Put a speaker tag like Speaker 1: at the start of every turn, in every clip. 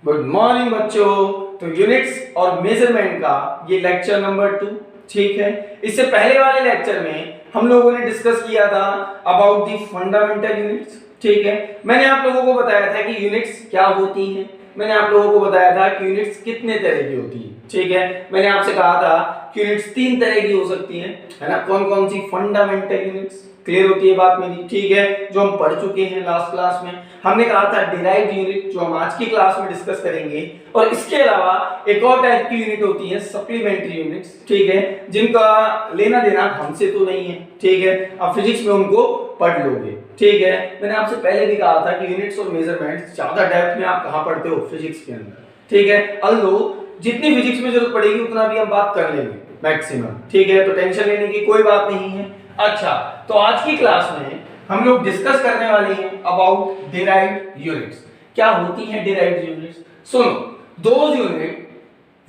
Speaker 1: Good morning बच्चों। तो units और मेजरमेंट का ये लेक्चर नंबर 2, ठीक है। इससे पहले वाले लेक्चर में हम लोगों ने डिस्कस किया था अबाउट दी फंडामेंटल यूनिट्स, ठीक है। मैंने आप लोगों को बताया था कि यूनिट्स क्या होती हैं, मैंने आप लोगों को बताया था कि यूनिट्स कितने तरह की होती हैं, ठीक है। मैंने आपसे कहा था कि यूनिट्स 3 तरह की हो सकती हैं, है ना। कौन कौन सी? फंडामेंटल यूनिट्स, क्लियर होती है बात मेरी, ठीक है, जो हम पढ़ चुके हैं लास्ट क्लास में। हमने कहा था डिराइव्ड यूनिट, जो हम आज की क्लास में डिस्कस करेंगे। और इसके अलावा एक और टाइप की यूनिट होती है सप्लीमेंट्री यूनिट्स, ठीक है, जिनका लेना देना हमसे तो नहीं है, ठीक है। अब फिजिक्स में उनको पढ़ लोगे, ठीक है। मैंने आपसे पहले भी कहा था कि यूनिट्स और मेजरमेंट्स ज्यादा डेप्थ में आप कहां पढ़ते हो? फिजिक्स के अंदर, ठीक है। अल्दो जितनी फिजिक्स में जरूरत पड़ेगी उतना भी हम बात कर लेंगे मैक्सिमम, ठीक है। तो टेंशन लेने की कोई बात नहीं है। अच्छा, तो आज की क्लास में हम लोग डिस्कस करने वाले हैं अबाउट डिराइव्ड यूनिट्स। क्या होती हैं डिराइव्ड यूनिट्स? सुनो, those unit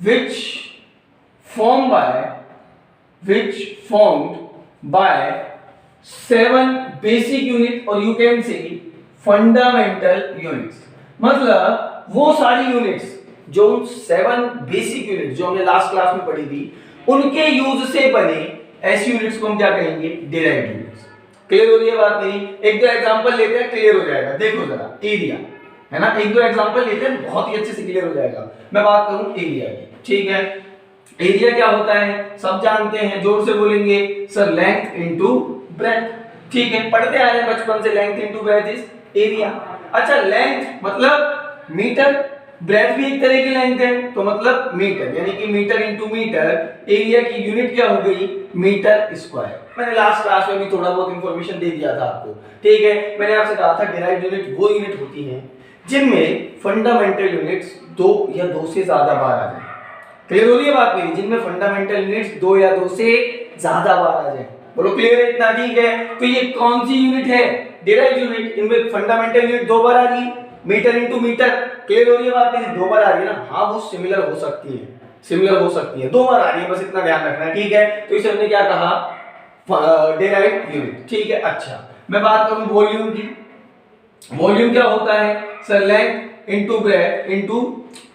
Speaker 1: which formed by 7 basic unit और you can say fundamental units। मतलब वो सारी यूनिट्स जो 7 बेसिक यूनिट जो हमने लास्ट क्लास में पढ़ी थी, उनके यूज से बने ऐसी यूनिट्स को हम क्या कहेंगे? Derived units. क्लियर हो रही है बात मेरी? एक दो एग्जांपल लेते हैं, क्लियर हो जाएगा। देखो जरा, एरिया है ना, एक दो एग्जांपल लेते हैं, बहुत ही अच्छे से क्लियर हो जाएगा। मैं बात करूं एरिया की, ठीक है। एरिया क्या होता है सब जानते हैं, जोर से बोलेंगे सर, लेंथ इनटू ब्रेथ, ठीक है। पढ़ते आ रहे हैं बचपन से, length into breadth is area. अच्छा, लेंथ मतलब मीटर, ब्रेथ भी एक तरह की लेंथ है, तो मतलब मीटर, यानी कि मीटर इनटू मीटर। एरिया की यूनिट क्या हो गई? Metre square. मैंने लास्ट क्लास में भी थोड़ा बहुत इंफॉर्मेशन दे दिया था आपको, ठीक है। मैंने आपसे कहा था डिराइव्ड यूनिट वो यूनिट होती हैं जिनमें फंडामेंटल यूनिट्स 2 या 2 से ज्यादा बार आ जाए। क्लियर हो रही है बात मेरी? जिनमें फंडामेंटल यूनिट्स 2 या 2 से ज्यादा बार आ जाए। बोलो क्लियर है इतना? ठीक है। तो ये कौन सी यूनिट है? Derived unit. इनमें फंडामेंटल यूनिट 2 बार आ रही है, मीटर इनटू मीटर। क्लियर हो रही है बात मेरी? 2 बार आ रही है ना? हाँ, वो सिमिलर हो सकती है, सिमिलर हो सकती है, 2 बार आ रही है, बस इतना ध्यान रखना है, ठीक है। तो इसे हमने क्या कहा? डिराइव्ड यूनिट, ठीक है। अच्छा, मैं बात करूं वॉल्यूम की। वॉल्यूम क्या होता है sir? Length into breadth into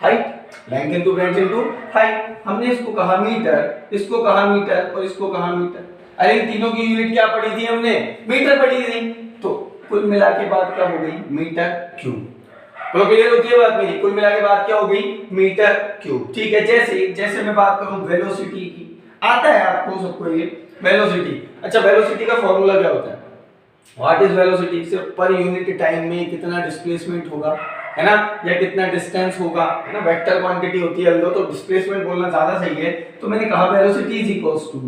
Speaker 1: height, length into breadth into height. हमने इसको कहा मीटर, इसको कहा मीटर और इसको कहा मीटर। अरे इन तीनों की यूनिट क्या पढ़ी थी हमने? मीटर पढ़ी थी। तो कुल मिला के बात क्या हो गई? Metre cube. तो क्लियर होती है बात मेरी? कुल मिला के बात क्या हो गई? मीटर क्यूब, ठीक है। जैसे मैं बात करूं वेलोसिटी की, आता है आपको सबको ये वेलोसिटी। अच्छा, वेलोसिटी का फॉर्मूला क्या होता है? What is velocity? सिर्फ पर यूनिट टाइम में कितना डिस्प्लेसमेंट होगा, है ना, या कितना डिस्टेंस होगा, है ना। वेक्टर क्वांटिटी होती है अल्दो, तो डिस्प्लेसमेंट बोलना ज्यादा सही है। तो मैंने कहा velocity is equals to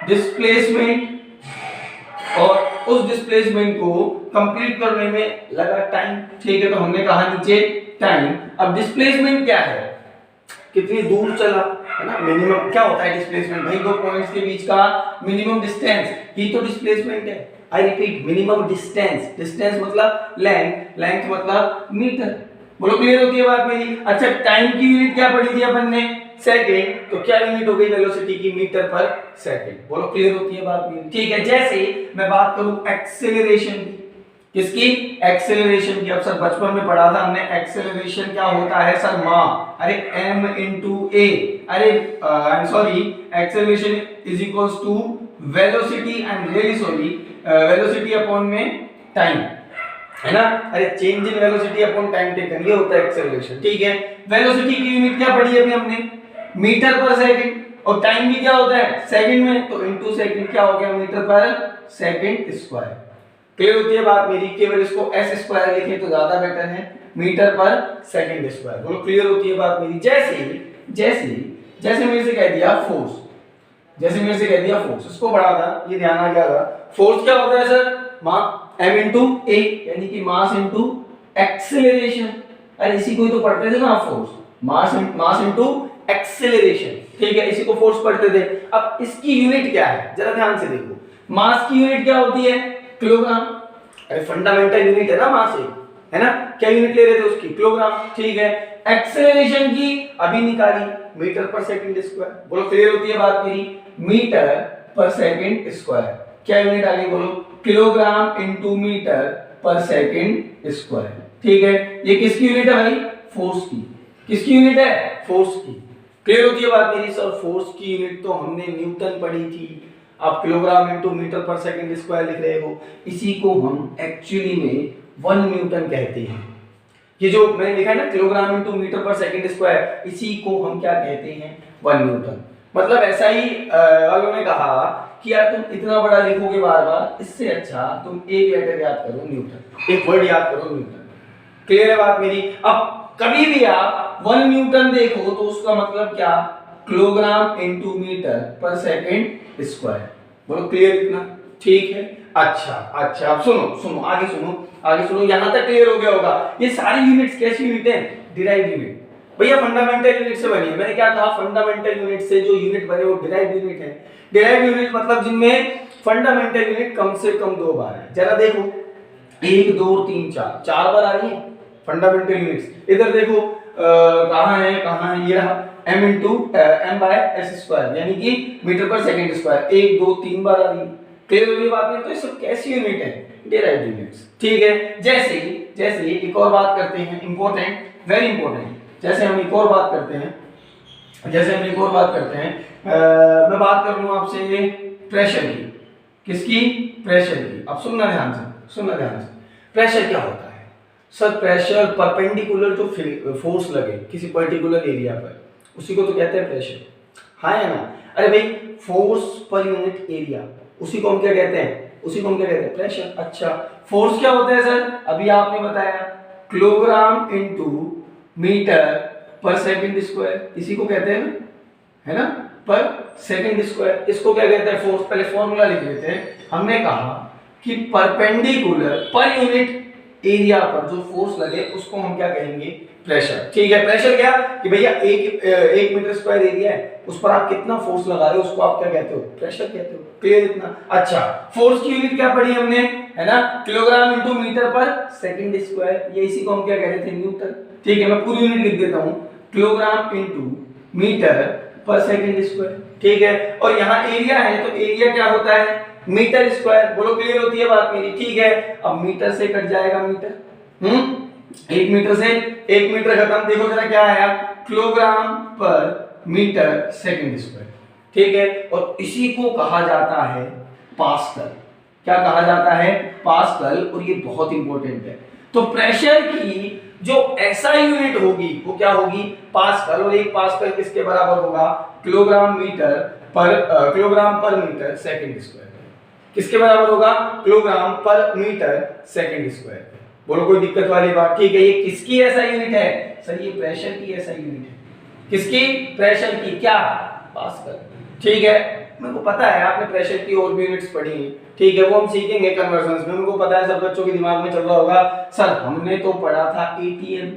Speaker 1: displacement, और उस डिस्प्लेसमेंट को कंप्लीट करने में लगा टाइम, ठीक है। तो हमने कहा नीचे टाइम। अब डिस्प्लेसमेंट क्या है? कितनी दूर चला, है ना। मिनिमम क्या होता है डिस्प्लेसमेंट? भाई दो पॉइंट्स के बीच का मिनिमम डिस्टेंस ही तो डिस्प्लेसमेंट है। I repeat, minimum distance. Distance मतलब लेंथ, लेंथ मतलब मीटर। बोलो क्लियर होती है बात मेरी? अच्छा, टाइम की यूनिट क्या पढ़ी थी अपन ने? सेकंड। तो क्या यूनिट हो गई वेलोसिटी की? मीटर पर सेकंड। बोलो क्लियर होती है बात मेरी? ठीक है। जैसे मैं बात करूं एक्सेलरेशन की, किसकी? एक्सेलरेशन की। अब सर बचपन में पढ़ा था हमने, एक्सेलरेशन क्या होता है सर? मास, अरे m into a, अरे I am sorry, acceleration is equals to velocity, I am really sorry, velocity upon में टाइम, है ना। अरे change in velocity upon time taken, ये होता है एक्सेलरेशन, ठीक है। वेलोसिटी की यूनिट क्या पढ़ी अभी हमने? मीटर पर सेकंड, और टाइम भी क्या होता है? सेकंड में, तो इनटू सेकंड क्या हो गया? मीटर पर सेकंड स्क्वायर। क्लियर होती है बात मेरी? केवल इसको एस स्क्वायर लिखें तो ज्यादा बेटर है, मीटर पर सेकंड स्क्वायर। बोलो क्लियर होती है बात मेरी? जैसे मेरे से कह दिया फोर्स, जैसे मेरे से कह दिया फोर्स, इसको बढ़ा था, ये ध्यान आ गया था। फोर्स क्या होता है sir? Mass m into a, यानी कि मास इनटू एक्सेलरेशन। अरे इसी को ही तो पढ़ते थे ना आप, फोर्स, मास इनटू एक्सेलरेशन, ठीक है। इसी को फोर्स पढ़ते थे। अब इसकी यूनिट क्या है जरा ध्यान से देखो। मास की यूनिट क्या होती है? किलोग्राम। अरे फंडामेंटल यूनिट है ना मास, है ना। क्या यूनिट ले रहे थे उसकी? किलोग्राम, ठीक है। एक्सेलरेशन की अभी निकाली, मीटर पर सेकंड स्क्वायर। बोलो क्लियर होती है बात मेरी? मीटर पर सेकंड स्क्वायर। क्या यूनिट आ गई? बोलो किलोग्राम इनटू मीटर पर सेकंड स्क्वायर, ठीक है। ये किसकी यूनिट है भाई? फोर्स की। किसकी यूनिट है? फोर्स की। क्लियर होती है बात मेरी? सर फोर्स की यूनिट तो हमने न्यूटन पढ़ी थी, आप किलोग्राम इनटू मीटर पर सेकंड स्क्वायर लिख रहे हो, इसी को हम एक्चुअली में 1 न्यूटन कहते हैं। ये जो मैंने लिखा है ना किलोग्राम इनटू मीटर पर सेकंड स्क्वायर, इसी को हम क्या कहते हैं? 1 न्यूटन। मतलब ऐसा ही वालों ने कहा कि यार तुम इतना बड़ा लिखोगे बार बार, इससे अच्छा तुम एक लेटर याद करो न्यूटन, एक वर्ड याद करो न्यूटन। क्लियर है बात मेरी? अब कभी भी आप 1 न्यूटन देखो तो उसका मतलब क्या? किलोग्राम इनटू मीटर पर सेकंड स्क्वायर। बोलो क्लियर इतना? ठीक है। अच्छा अच्छा, अब सुनो सुनो आगे सुनो आगे सुनो, यहां तक क्लियर हो गया होगा। ये सारी यूनिट्स कैसी यूनिट है? Derived unit. भैया फंडामेंटल यूनिट से बनी है। मैंने क्या कहा? फंडामेंटल यूनिट से जो यूनिट बने वो डिराइव्ड यूनिट है। डिराइव्ड यूनिट मतलब जिनमें फंडामेंटल यूनिट कम से कम 2 बार है। जरा देखो 1 2 3 4, 4 बार आ रही है फंडामेंटल यूनिट्स। इधर देखो कहां है? ये रहा m into m by s square, यानी कि मीटर पर सेकंड स्क्वायर, 1 2 3 बार आ रही है। क्लियर हो गई बात में? तो ये सब कैसी यूनिट है? Derived units. ठीक है। जैसे एक और बात करते हैं, इंपॉर्टेंट, वेरी इंपॉर्टेंट। जैसे हम एक और बात करते हैं मैं बात कर लूं आपसे प्रेशर की। किसकी? प्रेशर की। अब सुनना ध्यान से। प्रेशर क्या होता है? सर प्रेशर परपेंडिकुलर जो फोर्स लगे किसी पर्टिकुलर एरिया पर, उसी को तो कहते हैं प्रेशर। हाँ या ना? अरे भाई फोर्स पर यूनिट एरिया, उसी को हम क्या कहते हैं? प्रेशर। अच्छा फोर्स क्या होता है सर? अभी आपने बताया किलोग्राम इनटू मीटर पर सेकंड स्क्वायर, इसी को कहते हैं ना, है ना, पर सेकंड स्क्वायर। इसको क्या कहते हैं? फोर्स। पहले फॉर्मूला लिख लेते हैं। हमने कहा कि परपेंडिकुलर पर यूनिट एरिया पर जो फोर्स लगे उसको हम क्या कहेंगे? प्रेशर। ठीक है। प्रेशर क्या कि भैया एक मीटर स्क्वायर एरिया है, उस पर आप कितना फोर्स लगा रहे हो उसको आप क्या कहते हो? प्रेशर कहते हो। क्लियर इतना? अच्छा फोर्स की यूनिट क्या पढ़ी हमने, है ना? किलोग्राम इनटू मीटर पर सेकंड स्क्वायर, ये इसी को हम क्या कह रहे थे? न्यूटन। ठीक है, मैं पूरी यूनिट लिख देता हूं, किलोग्राम इनटू मीटर पर सेकंड स्क्वायर। ठीक है। और यहाँ एरिया है तो एरिया क्या होता है? Metre square. बोलो क्लियर होती है बात मेरी? ठीक है। अब मीटर से कट जाएगा मीटर, 1 मीटर से 1 मीटर खत्म। देखो जरा क्या आया? किलोग्राम पर मीटर सेकंड स्क्वायर। ठीक है। और इसी को कहा जाता है पास्कल। क्या कहा जाता है? पास्कल। और ये बहुत इंपॉर्टेंट है। तो प्रेशर की जो एसआई यूनिट होगी वो क्या होगी? पास्कल। और 1 पास्कल किसके बराबर होगा? किलोग्राम पर मीटर सेकंड स्क्वायर। किसके बराबर होगा? किलोग्राम पर मीटर सेकंड स्क्वायर। बोलो कोई दिक्कत वाली बात? ठीक है। ये किसकी एसआई यूनिट है? सर ये प्रेशर की एसआई यूनिट है। किसकी? प्रेशर की। क्या? पास्कल। ठीक है। मेरे को पता है आपने प्रेशर की और भी यूनिट्स पढ़ी हैं, ठीक है, वो हम सीखेंगे कन्वर्जन्स में। मेरे को पता है सब बच्चों के दिमाग में चल रहा होगा, सर हमने तो पढ़ा था एटीएम।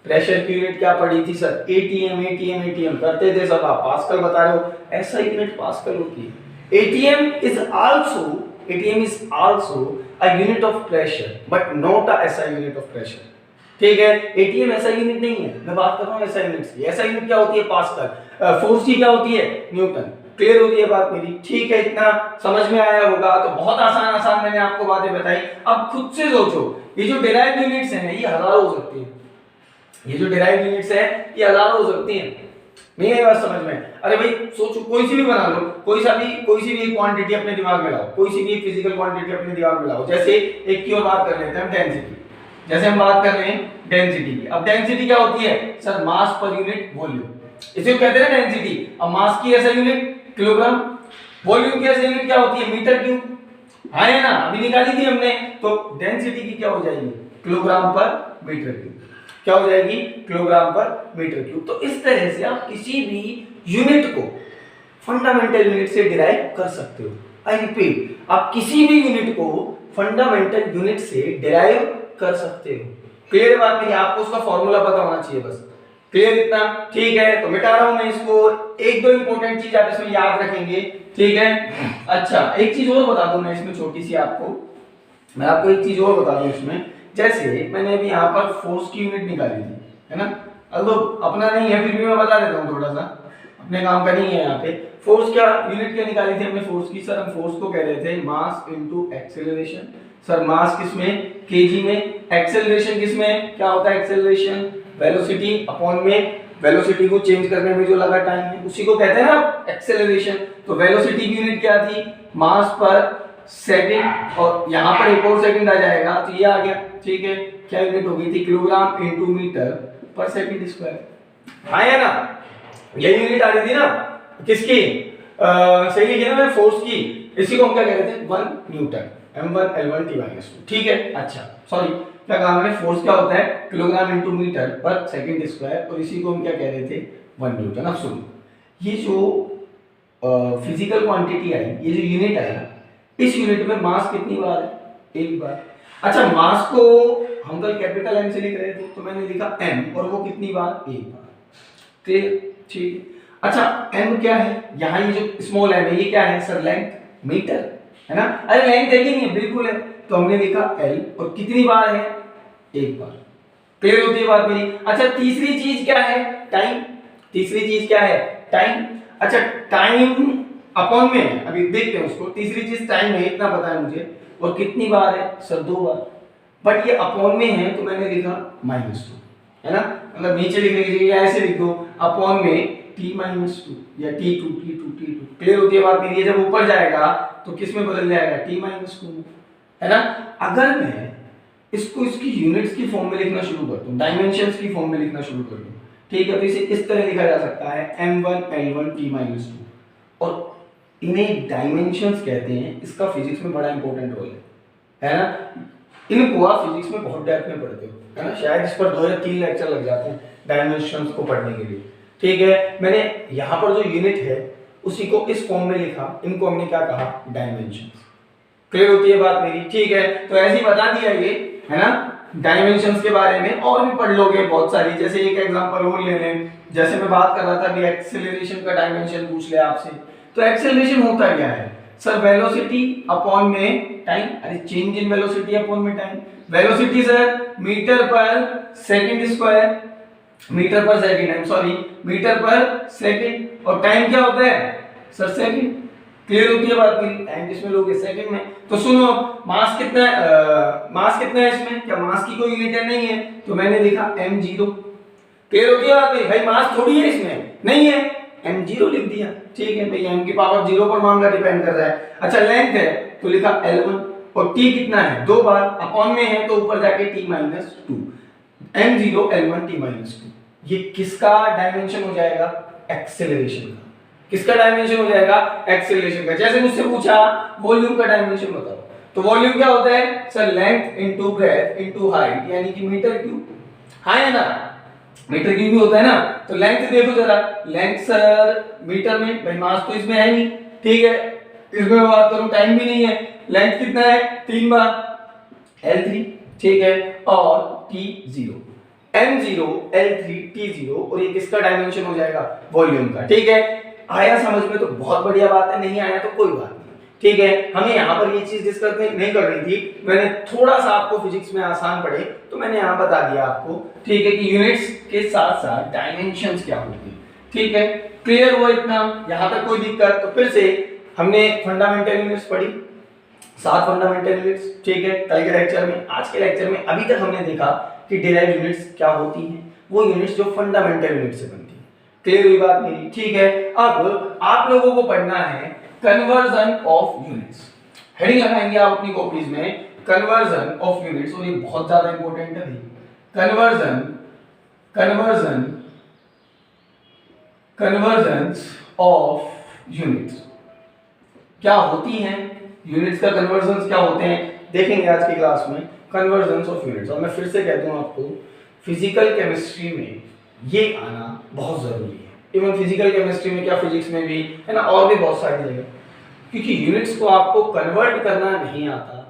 Speaker 1: प्रेशर की यूनिट क्या पढ़ी थी सर? एटीएम करते थे सब, आप पास्कल बता रहे हो। ऐसा यूनिट पास्कल होती है। ATM is also a unit of pressure but not a SI unit of pressure। ठीक है। एटीएम ऐसा यूनिट नहीं है, मैं बात कर रहा हूँ एसआई यूनिट्स की। एसआई यूनिट क्या होती है? पास्कल। फोर्स की क्या होती है? न्यूटन। क्लियर होती है बात मेरी? ठीक है। इतना समझ में आया होगा। तो बहुत आसान मैंने आपको बातें बताई। अब खुद से सोचो, ये जो डिराइव्ड यूनिट्स हैं ये हजारों हो सकती हैं। हो सकती हैं। नहीं है बात समझ में? अरे भाई सोचो, कोई सी भी बना लो, कोई सी भी एक क्वांटिटी अपने दिमाग में लाओ, कोई सी भी एक फिजिकल क्वांटिटी अपने दिमाग में लाओ। जैसे एक की और बात कर लेते हैं, डेंसिटी। जैसे हम बात कर रहे हैं डेंसिटी की। अब डेंसिटी क्या होती है सर? मास पर यूनिट वॉल्यूम, इसे कहते हैं डेंसिटी। अब मास की ऐसा यूनिट किलोग्राम, वॉल्यूम की ऐसा यूनिट क्या होती है? Metre cube. हाँ है ना? अभी निकाली थी हमने। तो डेंसिटी की क्या हो जाएगी? किलोग्राम पर मीटर क्यूब। क्या हो जाएगी? किलोग्राम पर मीटर क्यूब। तो इस तरह से आप किसी भी यूनिट को फंडामेंटल यूनिट से डिराइव कर सकते हो। आई रिपीट, आप किसी भी यूनिट को फंडामेंटल यूनिट से डिराइव कर सकते हो। क्लियर है बात? नहीं, आपको उसका फॉर्मूला पता होना चाहिए बस। क्लियर इतना? ठीक है। तो मिटा रहा हूं मैं इसको। 1-2 इंपॉर्टेंट चीज आप इसमें याद रखेंगे। ठीक है। अच्छा एक चीज और बता दूं मैं इसमें छोटी सी आपको, मैं आपको एक चीज और बता दूं इसमें। जैसे मैंने अभी यहाँ पर फोर्स की यूनिट निकाली थी, है ना? अब अपना नहीं है फिर भी मैं बता देता हूँ, थोड़ा सा अपने काम का नहीं है यहाँ पे। फोर्स क्या यूनिट क्या निकाली थी हमने फोर्स की? सर हम फोर्स को कह रहे थे मास इनटू एक्सेलरेशन। सर मास किसमें? केजी में। एक्सेलरेशन किसमें? क्या होता है एक्सेलरेशन? वेलोसिटी अपॉन में वेलोसिटी को चेंज करने में जो लगा टाइम है उसी को कहते हैं ना एक्सेलरेशन। तो वेलोसिटी की यूनिट क्या थी, मास पर सेकंड, और यहाँ पर एक और सेकंड आ जाएगा तो ये आ गया, ठीक है। क्या यूनिट हो गई थी, किलोग्राम इनटू मीटर पर सेकंड स्क्वायर। हाँ या ना, ये यूनिट आ रही थी ना किसकी, सही लिखी ना मैं, फोर्स की। इसी को हम क्या कह रहे थे, 1 न्यूटन, m1 l1 t-2, ठीक है। अच्छा सॉरी, क्या कहा मैंने, फोर्स क्या होता है, किलोग्राम इनटू मीटर पर सेकंड स्क्वायर, और इसी को हम क्या कह रहे थे, 1 न्यूटन। अब सुनो, ये जो फिजिकल क्वांटिटी आई, ये जो यूनिट आई, इस यूनिट में मास कितनी बार है, एक बार। अच्छा, मास को हम कल कैपिटल M से लिख रहे थे तो मैंने लिखा m, और वो कितनी बार, एक बार। क्लियर, ठीक है। अच्छा, m क्या है, यहाँ ये जो स्मॉल m है ये क्या है सर, लेंथ, मीटर है ना। अरे लेंथ है कि नहीं है, बिल्कुल है, तो हमने लिखा l, और कितनी बार है, एक बार। क्लियर होती है बात मेरी। अच्छा, तीसरी चीज क्या है, टाइम। तीसरी चीज क्या है, टाइम। अच्छा, टाइम अपॉन में है, अभी देखते हैं उसको। तीसरी चीज टाइम है, इतना पता है मुझे, और कितनी बार है सर, 2 बार। बट ये अपॉन में है तो मैंने लिखा -2, है ना। मतलब नीचे लिखने की जगह ऐसे लिख दो, अपॉन में t-2 या t2। क्लियर होती है बात मेरी। जब ऊपर जाएगा तो किस में बदल जाएगा, t-2 में, है ना। अगर मैं इसको इसकी यूनिट्स की फॉर्म में लिखना शुरू कर दूं, डायमेंशंस की फॉर्म में लिखना शुरू कर दूं, ठीक है, तो इसे इस तरह लिखा जा सकता है, m1 l1 t-2, और इन्हें डायमेंशंस कहते हैं। इसका फिजिक्स में बड़ा इंपॉर्टेंट रोल है ना। इनको आप फिजिक्स में बहुत डेप्थ में पढ़ते हो, है ना। शायद इस पर 2 या 3 लेक्चर लग जाते हैं डायमेंशंस को पढ़ने के लिए, ठीक है। मैंने यहाँ पर जो यूनिट है उसी को इस फॉर्म में लिखा, इनको हमने क्या कहा, डायमेंशंस। क्लियर होती है बात मेरी, ठीक है। तो ऐसे ही बता दिया ये, है ना। डायमेंशंस के बारे में और भी पढ़ लोगे बहुत सारी, जैसे एक एग्जांपल और ले लें, जैसे मैं बात कर रहा था अभी एक्सेलरेशन का डायमेंशन पूछ ले आपसे, तो एक्सेलरेशन होता क्या है सर, वेलोसिटी अपॉन में टाइम। अरे चेंज इन वेलोसिटी अपॉन में टाइम। वेलोसिटी सर मीटर पर सेकंड स्क्वायर, मीटर पर second, I am sorry, metre पर सेकंड, और टाइम क्या होता है सर, सेकंड। क्लियर होती है बात मेरी, टाइम किसमें लोगे, सेकंड में। तो सुनो, मास कितना है, मास कितना है इसमें, क्या मास की कोई यूनिट नहीं है, तो मैंने लिखा m0। क्लियर होती है बात मेरी, भाई मास थोड़ी है इसमें, नहीं है, m0 लिख दिया, ठीक है भाई, m की पावर 0 पर मामला डिपेंड कर रहा है। अच्छा, लेंथ है तो लिखा l1, और t कितना है, 2 बार, अपॉन में है तो ऊपर जाके t-2, m0 l1 t-2। ये किसका डायमेंशन हो जाएगा, एक्सेलरेशन का। किसका डायमेंशन हो जाएगा, एक्सेलरेशन का। जैसे मुझसे पूछा वॉल्यूम का डायमेंशन बताओ, तो वॉल्यूम क्या होता है sir, length into breadth into height, यानी कि मीटर क्यूब। हाँ है ना, मीटर क्यूब भी होता है ना। तो लेंथ देखो जरा, लेंथ सर मीटर में, भाई मास तो इसमें है नहीं, ठीक है। इसमें मैं बात करूं, टाइम भी नहीं है, लेंथ कितना है, 3 बार, l3, ठीक है, और t0, m0 l3 t0, और ये किसका डायमेंशन हो जाएगा, वॉल्यूम का, ठीक है। आया समझ में तो बहुत बढ़िया बात है, नहीं आया तो कोई बात नहीं, ठीक है। हमें यहाँ पर ये चीज डिस्कस नहीं कर रही थी, मैंने थोड़ा सा आपको फिजिक्स में आसान पढ़े तो मैंने यहाँ बता दिया आपको, ठीक है, कि यूनिट्स के साथ साथ डायमेंशंस क्या होती है, ठीक है। क्लियर हुआ इतना, यहाँ तक कोई दिक्कत। तो फिर से हमने फंडामेंटल यूनिट्स पढ़ी, 7 फंडामेंटल यूनिट्स, ठीक है, कल के लेक्चर में। आज के लेक्चर में अभी तक हमने देखा कि डिराइव्ड यूनिट्स क्या होती हैं, वो यूनिट्स जो फंडामेंटल यूनिट से बनती है। क्लियर हुई बात मेरी, ठीक है। अब आप लोगों को पढ़ना है कन्वर्जन ऑफ यूनिट्स। हेडिंग लगाएंगे आप अपनी कॉपीज में, कन्वर्जन ऑफ यूनिट्स, और ये बहुत ज्यादा इंपॉर्टेंट है भाई। कन्वर्जन ऑफ यूनिट्स क्या होती हैं, यूनिट्स का कन्वर्जन क्या होते हैं, देखेंगे आज की क्लास में कन्वर्जन ऑफ यूनिट्स। और मैं फिर से कहता हूं आपको, फिजिकल केमिस्ट्री में ये आना बहुत जरूरी है। इवन फिजिकल केमिस्ट्री में क्या, फिजिक्स में भी, है ना, और भी बहुत सारी जगह, क्योंकि यूनिट्स को आपको कन्वर्ट करना नहीं आता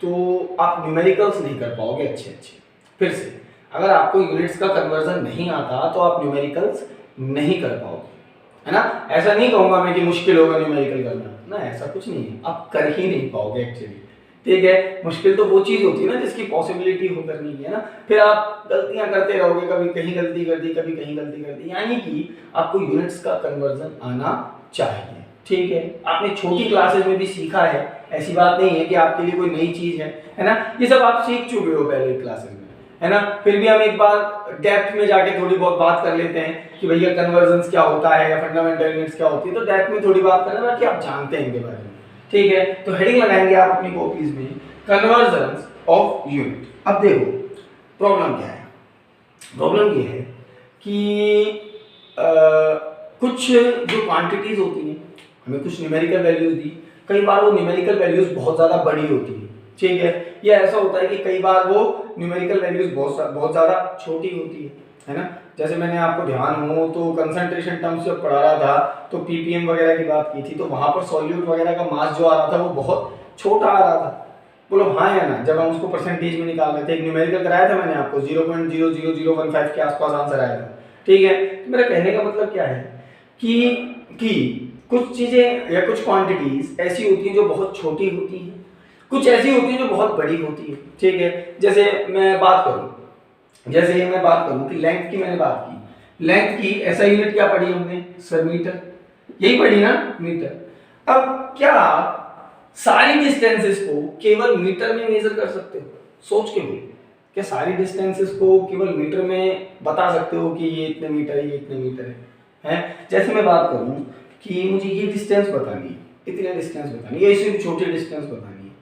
Speaker 1: तो आप न्यूमेरिकल्स नहीं कर पाओगे अच्छे। फिर से, अगर आपको यूनिट्स का कन्वर्जन नहीं आता तो आप न्यूमेरिकल्स नहीं कर पाओगे, है ना। ऐसा नहीं कहूंगा मैं कि मुश्किल होगा न्यूमेरिकल करना, ना, ऐसा कुछ नहीं है, आप कर ही नहीं पाओगे एक्चुअली, ठीक है। मुश्किल तो वो चीज होती है ना जिसकी पॉसिबिलिटी हो करनी है ना। फिर आप गलतियां करते रहोगे, कभी कहीं गलती कर दी, कभी कहीं गलती कर दी, यानी कि आपको यूनिट्स का कन्वर्जन आना चाहिए, ठीक है। आपने छोटी क्लासेस में भी सीखा है, ऐसी बात नहीं है कि आपके लिए कोई नई चीज है ना। ये सब आप सीख चुके हो पहले क्लासेस में, है ना। फिर भी हम एक बार डेप्थ में जाके थोड़ी बहुत बात कर लेते हैं कि भैया कन्वर्जन्स क्या होता है या फंडामेंटल यूनिट्स क्या होती है, तो डेप्थ में थोड़ी बात करना, बाकी आप जानते हैं इनके बारे में, ठीक है। तो हेडिंग लगाएंगे आप अपनी कॉपीज में, कन्वर्जन्स ऑफ यूनिट। अब देखो प्रॉब्लम क्या है, प्रॉब्लम ये है कि कुछ जो क्वांटिटीज होती हैं, हमें कुछ न्यूमेरिकल वैल्यूज दी, कई बार वो न्यूमेरिकल वैल्यूज बहुत ज़्यादा बड़ी होती है, ठीक है। या ऐसा होता है कि कई बार वो न्यूमेरिकल वैल्यूज बहुत ज़्यादा छोटी होती है ना। जैसे मैंने आपको ध्यान हो तो कंसंट्रेशन टर्म्स जब पढ़ा रहा था तो पीपीएम वगैरह की बात की थी, तो वहाँ पर सॉल्यूट वगैरह का मास जो आ रहा था वो बहुत छोटा आ रहा था। बोलो हाँ या ना, जब हम उसको परसेंटेज में निकाल रहे थे, एक न्यूमेरिकल कराया था मैंने आपको, 0.00015 के आसपास आंसर आया था, ठीक है। तो मेरा कहने का मतलब क्या है कि कुछ चीजें या कुछ क्वांटिटीज ऐसी होती हैं जो बहुत छोटी होती हैं, कुछ ऐसी होती हैं जो बहुत बड़ी होती है, ठीक है। जैसे मैं बात करूं कि लेंथ की, मैंने बात की लेंथ की, ऐसा यूनिट क्या पढ़ी हमने सर, मीटर, यही पढ़ी ना, मीटर। अब क्या आप सारी डिस्टेंसेस को केवल मीटर में मेजर कर सकते हो? सोच के बोलो, क्या सारी डिस्टेंसेस को केवल मीटर में बता सकते हो कि ये इतने मीटर है, ये इतने मीटर है? जैसे मैं बात करूं कि मुझे ये डिस्टेंस बतानी है, इतने डिस्टेंस बतानी है, इससे भी छोटी डिस्टेंस बतानी है,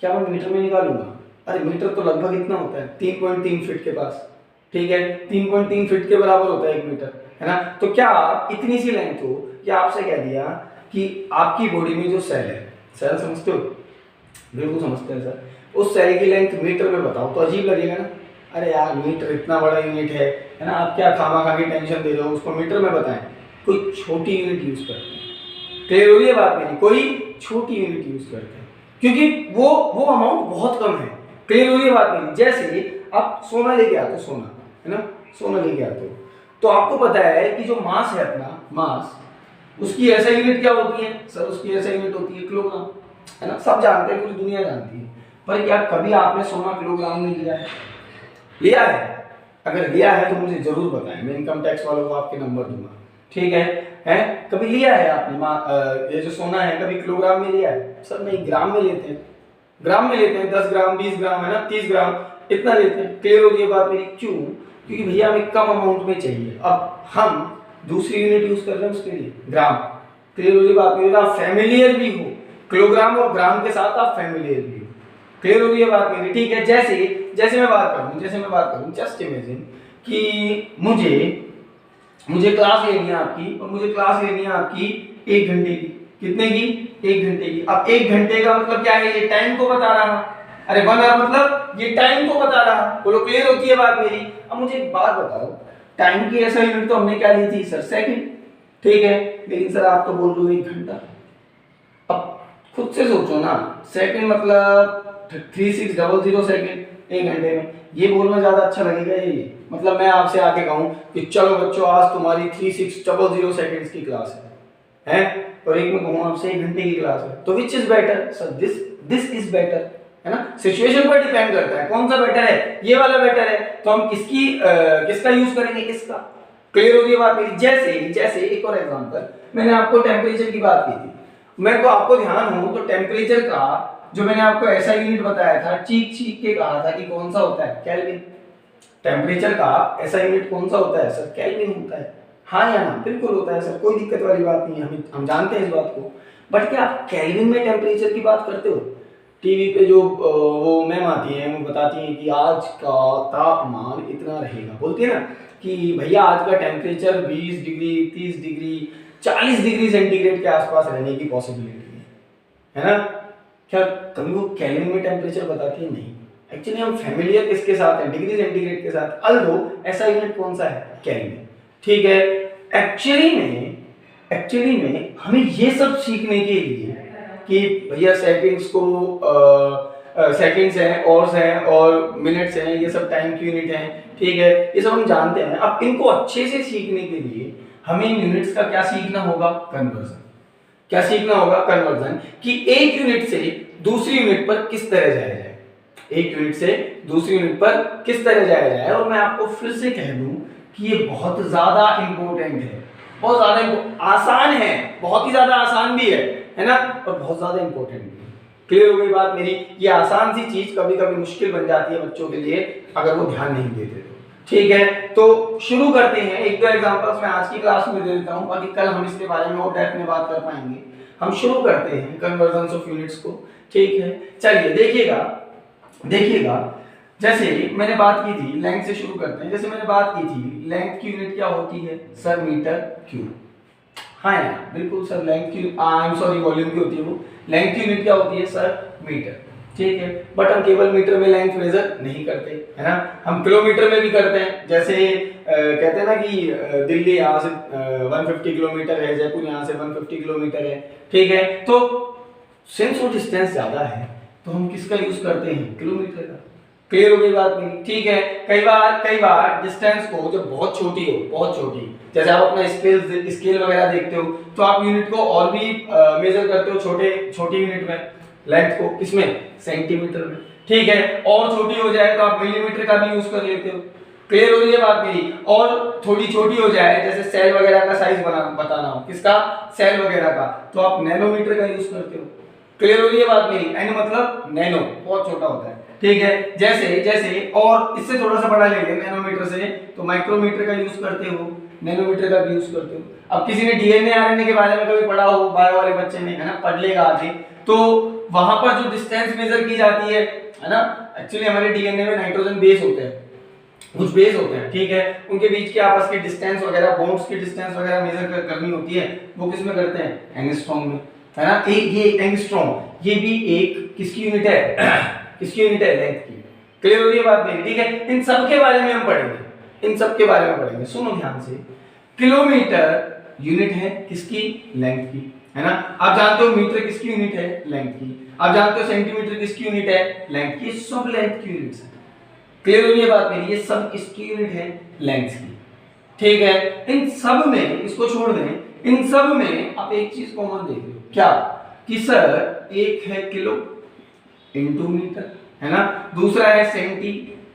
Speaker 1: क्या मैं मीटर में निकालूंगा? अरे मीटर तो लगभग इतना होता है 3.3 फीट के पास, ठीक है, 3.3 फीट के बराबर होता है 1 मीटर, है ना। तो क्या आप इतनी सी लेंथ हो, क्या आपसे कह दिया कि आपकी बॉडी में जो सेल है, सेल समझते हो? बिल्कुल समझते हैं सर। उस सेल की लेंथ मीटर में बताओ तो अजीब लगेगा ना। अरे यार मीटर इतना बड़ा यूनिट है ना, आप क्या खामा की टेंशन दे रहे हो, उसको मीटर में बताएं। कोई छोटी यूनिट यूज करते हैं, क्लियर हो रही है बात मेरी? कोई छोटी यूनिट यूज करते हैं क्योंकि वो अमाउंट बहुत कम है, क्लियर हो रही है बात मेरी? जैसे आप सोना लेके आते हो, सोना है ना, सोना लेके आते हो तो आपको पता है कि जो मास है अपना, मास, उसकी ऐसा यूनिट क्या होती है सर? उसकी ऐसा यूनिट होती है किलोग्राम, है ना, सब जानते हैं, पूरी दुनिया जानती है। पर क्या कभी आपने सोना किलोग्राम में लिया है? लिया है? अगर लिया है तो मुझे जरूर बताएं, मैं इनकम टैक्स वालों को आपके नंबर दूंगा, ठीक है? कभी लिया है आपने ये जो सोना है, कभी किलोग्राम में लिया है? सर नहीं, ग्राम में लेते हैं, ग्राम में लेते हैं, 10 ग्राम 20 ग्राम, है ना, 30 ग्राम, इतना लेते हैं, क्लियर हो रही है बात मेरी? क्यों? क्योंकि भैया हमें कम अमाउंट में चाहिए। अब हम दूसरी यूनिट यूज कर रहे हैं उसके लिए, ग्राम, क्लियर हो रही बात मेरी? आप फैमिलियर भी हो किलोग्राम और ग्राम के साथ, आप फैमिलियर भी हो, क्लियर हो रही है बात मेरी? ठीक है। जैसे मैं बात करूं, जस्ट इमेजिन कि मुझे क्लास लेनी है आपकी, और मुझे क्लास लेनी है आपकी 1 घंटे की। कितने की? 1 घंटे की। अब 1 घंटे का मतलब क्या है? ये टाइम को बता रहा। अरे 1 आवर मतलब ये टाइम को बता रहा। बोलो क्लियर होती है बात मेरी? अब मुझे एक बात बताओ, टाइम की ऐसा यूनिट तो हमने क्या ली थी सर? सेकंड, ठीक है। लेकिन सर आप तो बोल रहे हो 1 घंटा। अब खुद से सोचो ना, सेकंड मतलब 3600 सेकंड 1 घंटे में, ये बोलना ज्यादा अच्छा लगेगा? ये मतलब मैं आपसे आके कहूं कि चलो बच्चों आज तुम्हारी 3600 सेकंड्स की क्लास है, और एक में कहूं आपसे 1 घंटे की क्लास है, तो which is better sir? This is better, है ना। सिचुएशन पर डिपेंड करता है कौन सा बेटर है, ये वाला बेटर है, तो हम किसका यूज करेंगे? इसका, क्लियर हो गई बात मेरी? जैसे एक और एग्जांपल, मैंने आपको टेम्परेचर की बात की थी, मैं तो आपको ध्यान हो तो टेम्परेचर का जो मैंने आपको ऐसा यूनिट बताया था, चीख के कहा था कि कौन सा होता है? केल्विन। टेम्परेचर का ऐसा यूनिट कौन सा होता है सर? केल्विन होता है। हाँ या ना? बिल्कुल होता है सर, कोई दिक्कत वाली बात नहीं है, हम जानते हैं इस बात को। बट क्या आप केल्विन में टेम्परेचर की बात करते हो? टीवी पे जो वो मैम आती है, वो बताती हैं कि आज का तापमान इतना रहेगा, बोलती है ना कि भैया आज का temperature 20 degree 30 degree 40 degree centigrade के आसपास रहने की पॉसिबिलिटी है ना। क्या कभी वो केल्विन में टेम्परेचर बताती है? नहीं। एक्चुअली हम फैमिलियर किसके साथ हैं? डिग्री सेंटीग्रेड के साथ। अल्दो ऐसा यूनिट कौन सा है? केल्विन, ठीक है। एक्चुअली में हमें ये सब सीखने के लिए कि भैया सेकंड्स को सेकंड्स हैं, ऑर्स हैं और मिनट्स हैं, ये सब टाइम की यूनिट हैं, ठीक है, ये सब हम जानते हैं। अब इनको अच्छे से सीखने के लिए हमें इन यूनिट्स का क्या सीखना होगा? कन्वर्जन। क्या सीखना होगा? कन्वर्जन, कि एक यूनिट से दूसरी यूनिट पर किस तरह जाया जाए, एक यूनिट से दूसरी यूनिट पर किस तरह जाया जाए। और मैं आपको फिर से कह दूं कि ये बहुत ज्यादा इंपॉर्टेंट है, बहुत ज्यादा आसान है, बहुत ही ज्यादा आसान भी है ना, और बहुत ज्यादा इंपॉर्टेंट भी है। क्लियर हो गई बात मेरी? ये आसान सी चीज कभी कभी मुश्किल बन जाती है बच्चों के लिए अगर वो ध्यान नहीं देते तो। ठीक है, तो शुरू करते हैं। एक दो एग्जांपल्स मैं आज की क्लास में दे देता हूं, बाकी कल हम इसके बारे में और डेप्थ में बात कर पाएंगे। हम शुरू करते हैं कन्वर्जन ऑफ यूनिट्स को। ठीक है, चलिए देखिएगा जैसे मैंने बात की थी, लेंथ से शुरू करते हैं। जैसे मैंने बात की थी लेंथ की यूनिट क्या होती है सर? Metre cube. हाँ यार बिल्कुल सर, लेंथ की आई एम सॉरी वॉल्यूम की होती है वो। लेंथ की यूनिट क्या होती है सर? मीटर। ठीक है, बट हम केवल मीटर में लेंथ मेजर नहीं करते, है ना, हम किलोमीटर में भी करते हैं। जैसे कहते हैं ना कि दिल्ली यहाँ से 150 किलोमीटर है, जयपुर यहाँ से 150 किलोमीटर है। ठीक है, तो सिंस वो डिस्टेंस ज्यादा है तो हम किसका यूज करते हैं? किलोमीटर का। क्लियर हो गई बात मेरी? ठीक है, कई बार डिस्टेंस को जब बहुत छोटी, जैसे आप अपना स्केल वगैरह देखते हो तो आप यूनिट को और भी मेजर करते हो छोटी यूनिट में, लेंथ को किसमें? सेंटीमीटर में। ठीक है, और छोटी हो जाए तो आप मिलीमीटर का भी यूज कर लेते हो। क्लियर हो रही है बात मेरी? और थोड़ी छोटी हो जाए, जैसे सेल वगैरह का साइज बताना हो, किसका? सेल वगैरह का, तो आप नैनोमीटर का यूज करते हो। क्लियर हो रही है बात मेरी? एन मतलब नैनो, बहुत छोटा होता है। ठीक है, जैसे और इससे थोड़ा सा बड़ा ले लें नैनोमीटर से, तो माइक्रोमीटर का यूज करते हो, नैनोमीटर का भी यूज करते हो। अब किसी ने डीएनए आरएनए के बारे में कभी पढ़ा हो, बायो वाले बच्चे ने, है ना, पढ़ लेगा आगे, तो वहां पर जो डिस्टेंस मेजर की जाती है ना, एक्चुअली हमारे डीएनए में नाइट्रोजन बेस होते हैं, कुछ बेस होते हैं। ठीक है, उनके बीच के आपस की डिस्टेंस वगैरह, बॉन्ड्स की डिस्टेंस वगैरह मेजर करनी होती है, वो किस में करते हैं? एंगस्ट्रॉम में, है ना। ये एंगस्ट्रॉम, ये भी एक किसकी यूनिट है? किसकी यूनिट है? लेंथ की। क्लियर हो रही है बात मेरी? ठीक है, इन सब के बारे में हम पढ़ेंगे, सुनो ध्यान से। किलोमीटर यूनिट है किसकी? लेंथ की, है ना। आप जानते हो मीटर किसकी यूनिट है? लेंथ की। आप जानते हो सेंटीमीटर किसकी यूनिट है? लेंथ की। सब लेंथ की यूनिट्स है। क्लियर हो रही है बात मेरी? ये सब किसकी यूनिट है? लेंथ की। ठीक है, इन सब में, इसको छोड़ दें, इन सब में आप एक चीज कॉमन देख लो, क्या? कि सर एक है किलो इंटू मीटर, है ना, दूसरा है सेंटी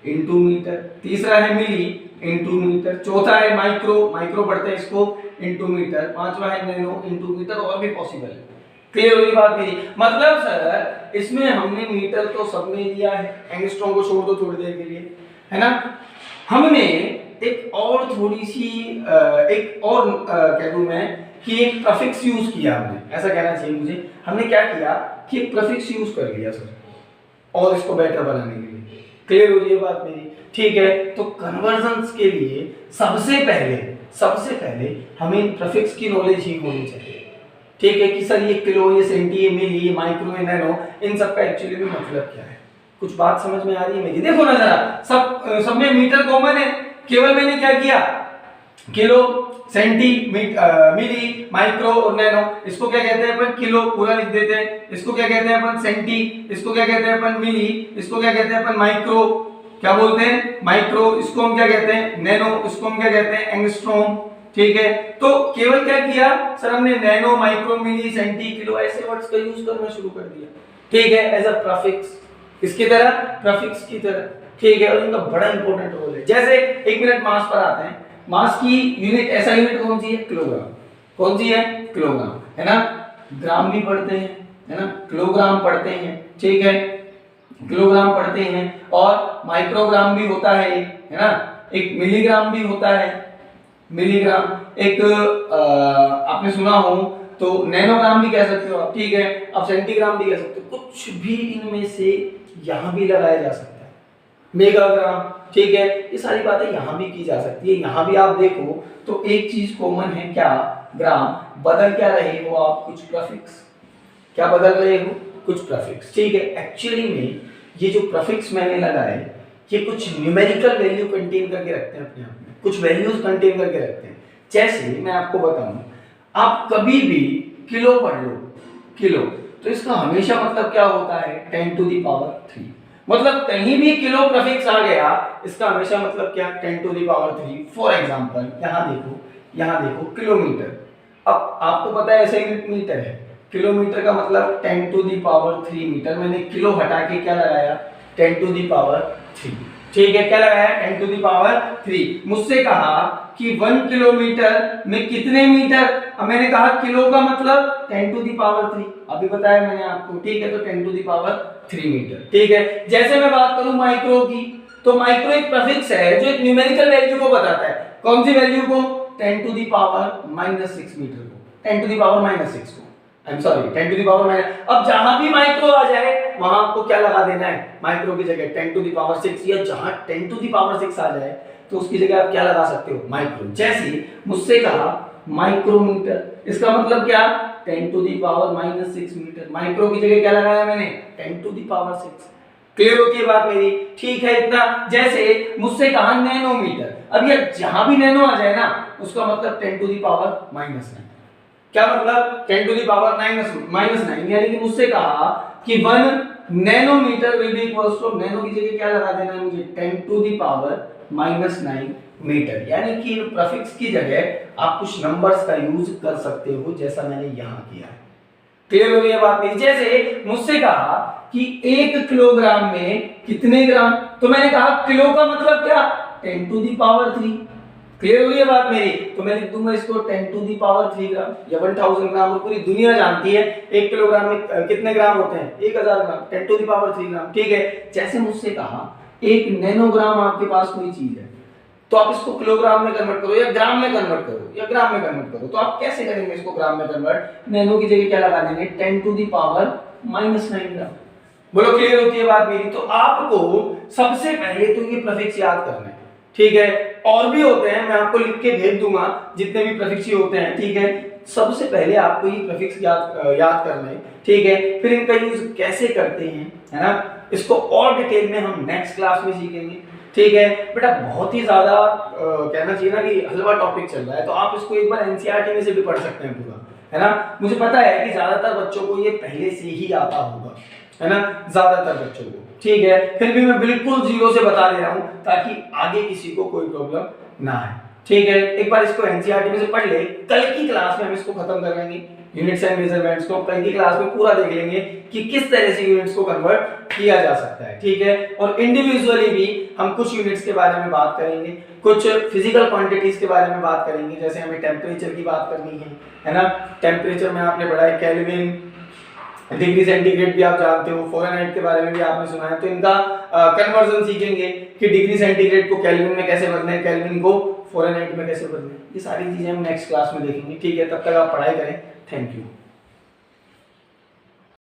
Speaker 1: इंटू मीटर, तीसरा है मिली इंटू मीटर, चौथा है माइक्रो पढ़ते हैं इसको, इंटू मीटर, पांचवा है नैनो इंटू मीटर, और भी पॉसिबल है। क्लियर हो गई बात मेरी? मतलब सर इसमें हमने मीटर तो सब में लिया है, एंगस्ट्रॉम को छोड़ दो थोड़ी देर के लिए, है ना। हमने एक और थोड़ी सी कह दूं मैं कि एक प्रीफिक्स यूज किया, हमने ऐसा कहना चाहिए मुझे, हमने क्या किया कि एक प्रीफिक्स यूज कर लिया सर, और इसको बेटर बनाने के लिए। क्लियर हो रही है बात मेरी? ठीक है, तो कन्वर्जन्स के लिए सबसे पहले हमें प्रीफिक्स की नॉलेज ही होनी चाहिए। ठीक है, कि सर ये किलो, ये सेंटी, ये मिली, ये माइक्रो, ये नैनो, इन सब का एक्चुअली में मतलब क्या है? कुछ बात समझ में आ रही है मेरी? देखो ना जरा, सब में मीटर कॉमन है, केवल मैंने क्या किया, किलो, सेंटी, मिली, माइक्रो और नैनो, इसको क्या कहते हैं अपन? किलो पूरा लिख देते हैं। इसको क्या कहते हैं अपन? सेंटी। इसको क्या कहते हैं अपन? मिली। इसको क्या कहते हैं अपन? माइक्रो। क्या बोलते हैं? माइक्रो। इसको हम क्या कहते हैं? नैनो। इसको हम क्या कहते हैं? एंगस्ट्रॉम। ठीक है, तो केवल क्या किया सर, हमने नैनो, माइक्रो, मिली, सेंटी, किलो ऐसे वर्ड्स का यूज करना शुरू कर दिया। ठीक है, एज अ प्रीफिक्स, किसकी तरह? प्रीफिक्स की तरह। ठीक है, और इनका बड़ा इंपॉर्टेंट रोल है। जैसे 1 मिनट मास पर आते हैं, मास की यूनिट, ऐसा यूनिट कौन सी है? किलोग्राम। कौन सी है? किलोग्राम, है ना। ग्राम भी पढ़ते हैं, है ना, किलोग्राम पढ़ते हैं। ठीक है, किलोग्राम पढ़ते हैं, और माइक्रोग्राम भी होता है ना, एक मिलीग्राम भी होता है, मिलीग्राम, एक आपने सुना हो तो नैनोग्राम भी कह सकते हो आप। ठीक है, आप सेंटीग्राम भी कह सकते हो, कुछ भी इनमें से यहां भी लगाया जा सकता है, मेगाग्राम। ठीक है, ये सारी बातें यहां भी की जा सकती है। यहां भी आप देखो तो एक चीज कॉमन है, क्या? ग्राम। बदल क्या रहे हो आप? कुछ प्रीफिक्स। क्या बदल रहे हो? कुछ प्रीफिक्स। ठीक है, एक्चुअली में ये जो प्रीफिक्स मैंने लगाए, ये कुछ न्यूमेरिकल वैल्यू कंटेन करके रखते हैं अपने आप में, कुछ वैल्यूज कंटेन करके रखते हैं। जैसे मैं आपको बताऊं, आप कभी भी किलो पढ़ लो, किलो, तो इसका हमेशा मतलब क्या होता है? 10 टू द पावर 3। मतलब कहीं भी किलो प्रीफिक्स आ गया, इसका हमेशा मतलब क्या? 10 to the power 3। For example यहां देखो किलोमीटर, अब आपको पता है ऐसा यूनिट मीटर है, किलोमीटर का मतलब 10 टू द पावर 3 मीटर। मैंने किलो हटा के क्या लगाया? 10 टू द पावर 3। ठीक है, क्या लगाया? 10 टू द पावर 3। मुझसे कहा कि 1 किलोमीटर में कितने मीटर? अब मैंने कहा किलो का मतलब 10 टू दी पावर 3, अभी बताया मैंने आपको, ठीक है, तो 10 टू दी पावर 3 मीटर, ठीक है। जैसे मैं बात करूं माइक्रो की, तो माइक्रो एक प्रीफिक्स है जो एक न्यूमेरिकल वैल्यू को बताता है। कौन सी वैल्यू को? 10 टू दी पावर -6 मीटर को, 10 टू दी पावर -6 को, I am sorry 10 to the power minus. अब जहां भी माइक्रो आ जाए वहां आपको क्या लगा देना है? माइक्रो की जगह 10 टू दी पावर 6, या जहां 10 टू दी पावर 6 आ जाए तो उसकी जगह आप क्या लगा सकते हो? माइक्रो। जैसे मुझसे कहा माइक्रोमीटर, इसका मतलब क्या? 10 to the power -6 metre. Micro की जगह क्या लगाया मैंने? 10 टू दी पावर 6। क्लियर होती है बात मेरी? ठीक है इतना। जैसे मुझसे कहा नैनोमीटर, अब ये जहां भी नैनो आ जाए ना उसका मतलब 10 टू दी पावर -9। क्या मतलब? 10 टू दी पावर -9, यानी कि मुझसे कहा कि 1 nanometre will be equals to, nano की जगह क्या लगा देना है मुझे? 10 टू दी पावर -9 मीटर। यानी कि प्रीफिक्स की जगह आप कुछ नंबर्स का यूज कर सकते हो, जैसा मैंने यहां किया है। क्लियर हो गई बात मेरी? जैसे मुझसे कहा कि 1 किलोग्राम में कितने ग्राम, तो मैंने कहा किलो का मतलब क्या? 10 टू दी पावर 3। क्लियर हुई है बात मेरी? तो मैं लिख दूंगा इसको 10 टू दी पावर 3 ग्राम या 1000 ग्राम। और पूरी दुनिया जानती है 1 किलोग्राम में कितने ग्राम होते हैं? 1000 ग्राम, 10 टू दी पावर 3 ग्राम, ठीक है। जैसे मुझसे कहा 1 नैनोग्राम आपके पास कोई चीज है, तो आप इसको किलोग्राम में कन्वर्ट करो या ग्राम में कन्वर्ट करो या ग्राम में कन्वर्ट करो, तो आप कैसे करेंगे इसको ग्राम में कन्वर्ट? नैनो की जगह क्या लगा देंगे? 10 टू दी पावर -9 ग्राम। बोलो क्लियर होती है बात मेरी? तो आपको सबसे पहले तो ये प्रीफिक्स याद करना है, ठीक है। और भी होते हैं, मैं आपको लिख के भेज दूंगा जितने भी प्रीफिक्स होते हैं, ठीक है। सबसे पहले आपको ये प्रीफिक्स याद करना है, ठीक है। फिर इनका यूज कैसे करते हैं, है ना, इसको और डिटेल में हम नेक्स्ट क्लास में सीखेंगे, ठीक है। बेटा बहुत ही ज्यादा कहना चाहिए ना कि हलवा टॉपिक चल रहा है, तो आप इसको एक बार एनसीईआरटी में से भी पढ़ सकते हैं पूरा, है ना। मुझे पता है कि ज्यादातर बच्चों को ये पहले से ही आता होगा, है ना, ज्यादातर बच्चों को, ठीक है। फिर भी मैं बिल्कुल जीरो से बता दे रहा हूं ताकि आगे किसी को कोई प्रॉब्लम ना आए, ठीक है। एक बार इसको एनसीईआरटी में से पढ़ ले, कल की क्लास में हम इसको खत्म कर लेंगे, यूनिट्स एंड मेजरमेंट्स को कल की क्लास में पूरा देख लेंगे कि किस तरह से यूनिट्स को कन्वर्ट किया जा सकता है, ठीक है। और इंडिविजुअली भी हम कुछ यूनिट्स के बारे में बात करेंगे, कुछ फिजिकल क्वांटिटीज के बारे में बात करेंगे। जैसे हमें टेम्परेचर की बात करनी है ना। टेम्परेचर में आपने पढ़ा है केल्विन, डिग्री सेंटीग्रेड भी आप जानते हो, फ़ारेनहाइट के बारे में भी आपने सुना है। तो इनका कन्वर्जन सीखेंगे कि डिग्री सेंटीग्रेड को केल्विन में कैसे बदलें, केल्विन को फ़ारेनहाइट में कैसे बदलें। ये सारी चीजें हम नेक्स्ट क्लास में देखेंगे, ठीक है। तब तक आप पढ़ाई करें। Thank you.